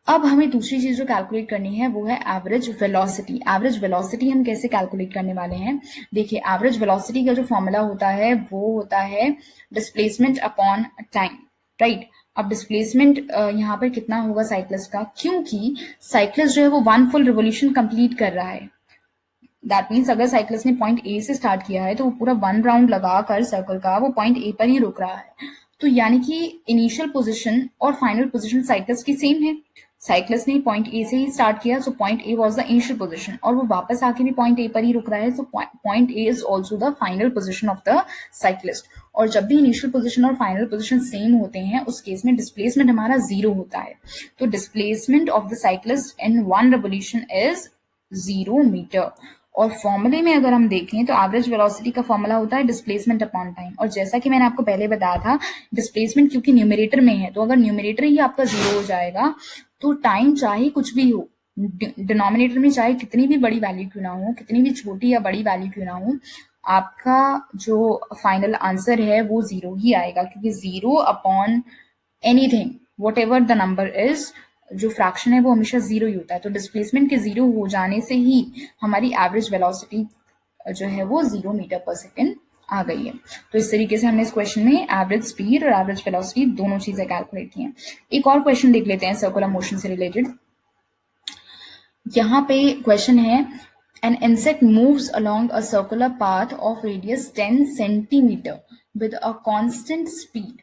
अब हमें दूसरी चीज जो कैलकुलेट करनी है वो है एवरेज वेलोसिटी। एवरेज वेलोसिटी हम कैसे कैलकुलेट करने वाले हैं, देखिए एवरेज वेलोसिटी का जो फॉर्मूला होता है वो होता है डिस्प्लेसमेंट अपॉन टाइम, राइट। अब डिस्प्लेसमेंट यहाँ पर कितना होगा साइक्लिस्ट का, क्योंकि साइक्लिस्ट जो है वो 1 फुल रिवोल्यूशन कंप्लीट कर रहा है। दैट मीन्स अगर साइक्लिस्ट ने पॉइंट ए से स्टार्ट किया है तो वो पूरा 1 राउंड लगाकर सर्कल का वो पॉइंट ए पर ही रुक रहा है। तो यानी कि इनिशियल पोजीशन और फाइनल पोजीशन साइक्लिस्ट की सेम है। साइक्लिस्ट ने पॉइंट ए से ही स्टार्ट किया, so point A was the initial position, और वो वापस आके भी पॉइंट ए पर ही रुक रहा है, so point A is also the final position of the cyclist. और जब भी इनिशियल पोजीशन और फाइनल पोजीशन सेम होते हैं उस केस में डिस्प्लेसमेंट हमारा 0 होता है। तो displacement of the cyclist in 1 revolution is 0 metre. और फॉर्मूले में अगर हम देखें तो एवरेज वेलोसिटी का फॉर्मूला होता है डिस्प्लेसमेंट अपॉन टाइम। और जैसा कि मैंने आपको पहले बताया था, डिस्प्लेसमेंट क्योंकि न्यूमरेटर में है, तो अगर न्यूमरेटर ही आपका 0 हो जाएगा तो टाइम चाहे कुछ भी हो, डिनोमिनेटर में चाहे कितनी भी बड़ी वैल्यू क्यों ना हो, कितनी भी छोटी या बड़ी वैल्यू क्यों ना हो, आपका जो फाइनल आंसर है वो 0 ही आएगा, क्योंकि 0 upon anything what ever the number is, जो फ्रैक्शन है वो हमेशा 0 ही होता है। तो डिस्प्लेसमेंट के 0 हो जाने से ही हमारी एवरेज वेलोसिटी जो है वो 0 मीटर पर सेकेंड आ गई है। तो इस तरीके से हमने इस क्वेश्चन में एवरेज स्पीड और एवरेज वेलोसिटी दोनों चीजें कैलकुलेट की हैं। एक और क्वेश्चन देख लेते हैं सर्कुलर मोशन से रिलेटेड। यहाँ पे क्वेश्चन है, an insect moves along a circular path of radius 10 centimetre with a constant speed.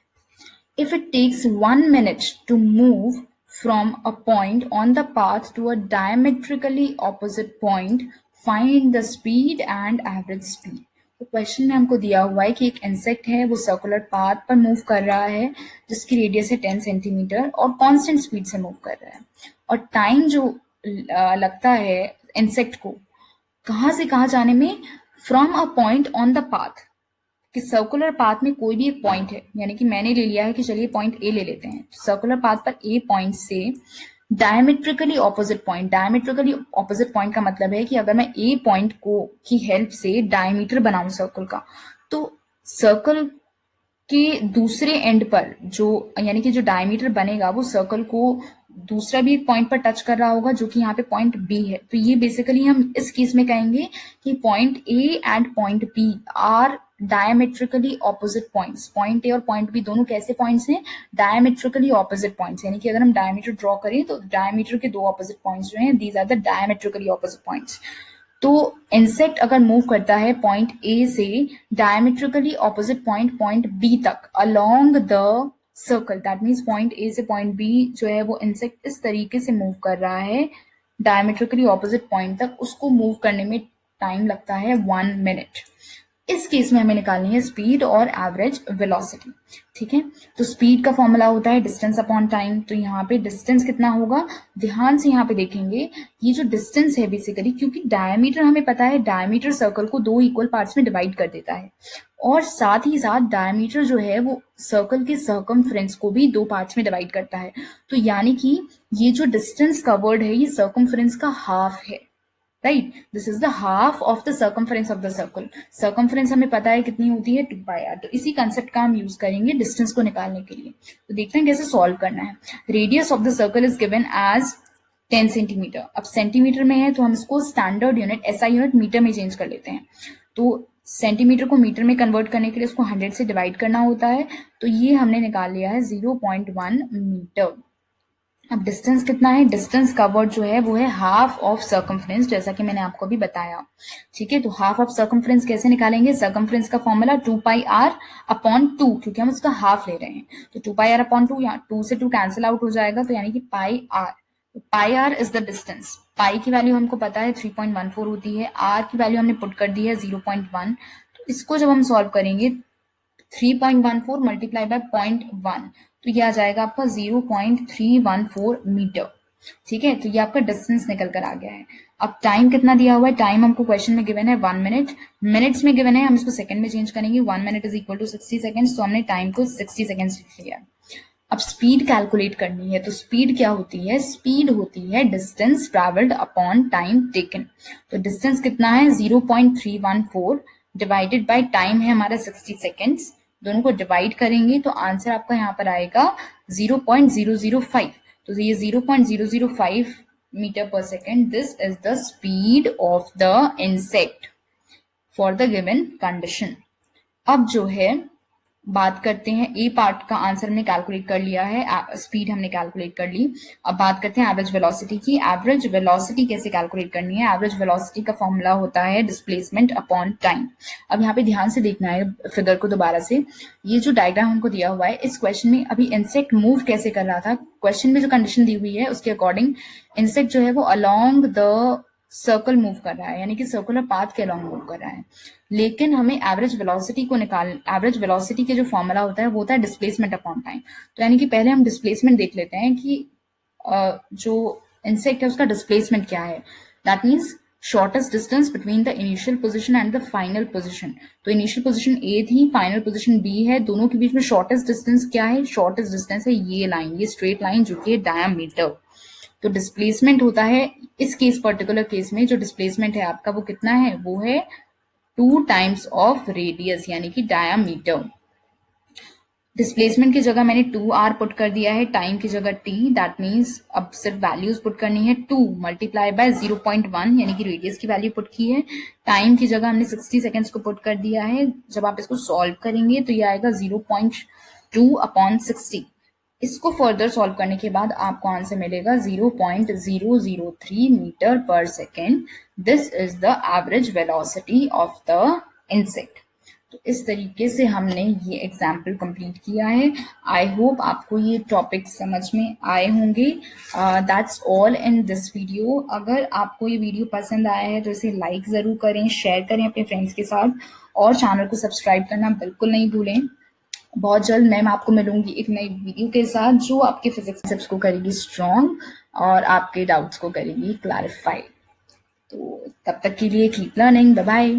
If it takes 1 minute to move from a point on the path to a diametrically opposite point, find the speed and average speed. तो क्वेश्चन में हमको दिया हुआ है कि एक इंसेक्ट है वो सर्कुलर पाथ पर मूव कर रहा है जिसकी रेडियस है 10 सेंटीमीटर और कांस्टेंट स्पीड से मूव कर रहा है, और टाइम जो लगता है इंसेक्ट को कहाँ से कहाँ जाने में, from a point on the path, कि सर्कुलर पाथ में कोई भी एक पॉइंट है, यानी कि मैंने ले लिया है कि चलिए पॉइंट ए ले लेते हैं, सर्कुलर पाथ पर ए पॉइंट से diametrically opposite point. Diametrically opposite point का मतलब है कि अगर मैं ए पॉइंट को की हेल्प से डायमीटर बनाऊं सर्कल का, तो सर्कल के दूसरे एंड पर जो, यानी कि जो डायमीटर बनेगा वो सर्कल को दूसरा भी एक पॉइंट पर टच कर रहा होगा जो कि यहाँ पे पॉइंट बी है। तो ये बेसिकली हम इस केस में कहेंगे कि point A and point B are diametrically opposite points. Point A और पॉइंट बी दोनों कैसे पॉइंट्स हैं, डायमेट्रिकली ऑपोजिट पॉइंट्स, यानी कि अगर हम डायमीटर ड्रॉ करें तो डायमीटर के दो ऑपोजिट पॉइंट्स जो हैं, these are the diametrically opposite points. तो इंसेक्ट अगर मूव करता है पॉइंट ए से डायमेट्रिकली ऑपोजिट पॉइंट बी तक along the circle, that means point A से पॉइंट बी जो है वो इंसेक्ट इस तरीके से मूव कर रहा है डायमेट्रिकली ऑपोजिट पॉइंट तक, उसको मूव करने में टाइम लगता है 1 मिनट। इस केस में हमें निकालनी है स्पीड और एवरेज वेलोसिटी, ठीक है। तो स्पीड का फॉर्मूला होता है डिस्टेंस अपॉन टाइम। तो यहाँ पे डिस्टेंस कितना होगा, ध्यान से यहाँ पे देखेंगे, ये जो डिस्टेंस है बेसिकली, क्योंकि डायमीटर हमें पता है, डायमीटर सर्कल को 2 इक्वल पार्ट्स में डिवाइड कर देता है, और साथ ही साथ डायमीटर जो है वो सर्कल के सर्कमफ्रेंस को भी 2 पार्ट्स में डिवाइड करता है। तो यानी कि ये जो डिस्टेंस कवर्ड है ये सर्कमफ्रेंस का हाफ है, right. This is the half of the circumference of the circle. Circumference हमें पता है कितनी होती है, 2πr। तो इसी कंसेप्ट का हम यूज करेंगे डिस्टेंस को निकालने के लिए। तो देखते हैं कैसे सॉल्व करना है। Radius of the circle is given as 10 centimetre. अब सेंटीमीटर में है तो हम इसको standard unit SI unit metre में चेंज कर लेते हैं। तो सेंटीमीटर को मीटर में कन्वर्ट करने के लिए उसको 100 से डिवाइड करना होता है। तो ये हमने निकाल लिया है 0.1 मीटर। अब डिस्टेंस कितना है, डिस्टेंस कवर्ड जो है वो है हाफ ऑफ सर्कमफ्रेंस, जैसा कि मैंने आपको अभी बताया, ठीक है। तो हाफ ऑफ सर्कमफ्रेंस कैसे निकालेंगे, सर्कमफ्रेंस का फॉर्मूला 2πr अपॉन 2, क्योंकि हम उसका हाफ ले रहे हैं। तो 2πr अपॉन 2, यहाँ 2 से 2 कैंसिल आउट हो जाएगा, तो यानी कि πr। Pi R is the distance. Pi की वैल्यू हमको पता है 3.14 होती है, आर की वैल्यू हमने पुट कर दी है 0.1। तो इसको जब हम सॉल्व करेंगे 3.14 मल्टीप्लाई बाय 0.1, तो ये आ जाएगा आपका 0.314 मीटर। ठीक है, तो ये आपका डिस्टेंस निकल कर आ गया है। अब टाइम कितना दिया हुआ है, टाइम हमको क्वेश्चन में गिवन है 1 मिनट, मिनट्स में गिवन है, हम इसको सेकंड में चेंज करेंगे। 1 minute is equal to 60 seconds, तो हमने टाइम को 60 सेकंड्स लिख लिया। अब स्पीड कैलकुलेट करनी है, तो स्पीड क्या होती है, स्पीड होती है distance travelled upon time taken. तो डिस्टेंस कितना है 0.314 डिवाइडेड बाय टाइम है हमारा 60 सेकेंड्स, दोनों को डिवाइड करेंगे तो आंसर आपका यहाँ पर आएगा 0.005। तो ये 0.005 metre per second, this is the speed of the insect for the given condition. अब जो है बात करते हैं, ए पार्ट का आंसर हमने कैलकुलेट कर लिया है, स्पीड हमने कैलकुलेट कर ली। अब बात करते हैं एवरेज वेलोसिटी की। एवरेज वेलोसिटी कैसे कैलकुलेट करनी है, एवरेज वेलोसिटी का फॉर्मूला होता है डिस्प्लेसमेंट अपॉन टाइम। अब यहाँ पे ध्यान से देखना है फिगर को दोबारा से, ये जो डायग्राम हमको दिया हुआ है, इस क्वेश्चन में अभी इंसेक्ट मूव कैसे कर रहा था, क्वेश्चन में जो कंडीशन दी हुई है उसके अकॉर्डिंग इंसेक्ट जो है वो अलोंग द सर्कल मूव कर रहा है, यानी कि सर्कुलर पाथ के अलोंग मूव कर रहा है। लेकिन हमें एवरेज वेलोसिटी को एवरेज वेलोसिटी के जो फॉर्मूला होता है वो होता है डिस्प्लेसमेंट अपॉन टाइम। तो यानी कि पहले हम डिस्प्लेसमेंट देख लेते हैं कि जो इंसेक्ट है उसका डिस्प्लेसमेंट क्या है। That means shortest distance between the initial position and the final position. तो इनिशियल पोजीशन ए थी, फाइनल पोजीशन बी है, दोनों के बीच में शॉर्टेस्ट डिस्टेंस क्या है, शॉर्टेस्ट डिस्टेंस है ये लाइन, ये स्ट्रेट लाइन जो कि है डायमीटर। तो डिस्प्लेसमेंट होता है इस केस, पर्टिकुलर केस में जो डिस्प्लेसमेंट है आपका वो कितना है, वो है 2 टाइम्स ऑफ रेडियस यानी कि डायमीटर। डिस्प्लेसमेंट की जगह मैंने 2r पुट कर दिया है, टाइम की जगह t, दैट मीन्स अब सिर्फ वैल्यूज पुट करनी है। 2 मल्टीप्लाई बाय 0.1 यानी कि रेडियस की वैल्यू पुट की है, टाइम की जगह हमने 60 सेकेंड्स को पुट कर दिया है। जब आप इसको सॉल्व करेंगे तो ये आएगा 0.2 अपॉन 60। इसको फर्दर सॉल्व करने के बाद आपको आंसर मिलेगा 0.003 metre per second. This is the average velocity of the insect. तो इस तरीके से हमने ये एग्जाम्पल कंप्लीट किया है। आई होप आपको ये टॉपिक समझ में आए होंगे। That's all in this video. अगर आपको ये वीडियो पसंद आया है तो इसे लाइक ज़रूर करें, शेयर करें अपने फ्रेंड्स के साथ, और चैनल को सब्सक्राइब करना बिल्कुल नहीं भूलें। बहुत जल्द मैम आपको मिलूंगी एक नई वीडियो के साथ जो आपके फिजिक्स कॉन्सेप्ट्स को करेगी स्ट्रॉन्ग और आपके डाउट्स को करेगी क्लैरिफाई। तो तब तक के लिए कीप लर्निंग, बाय बाय।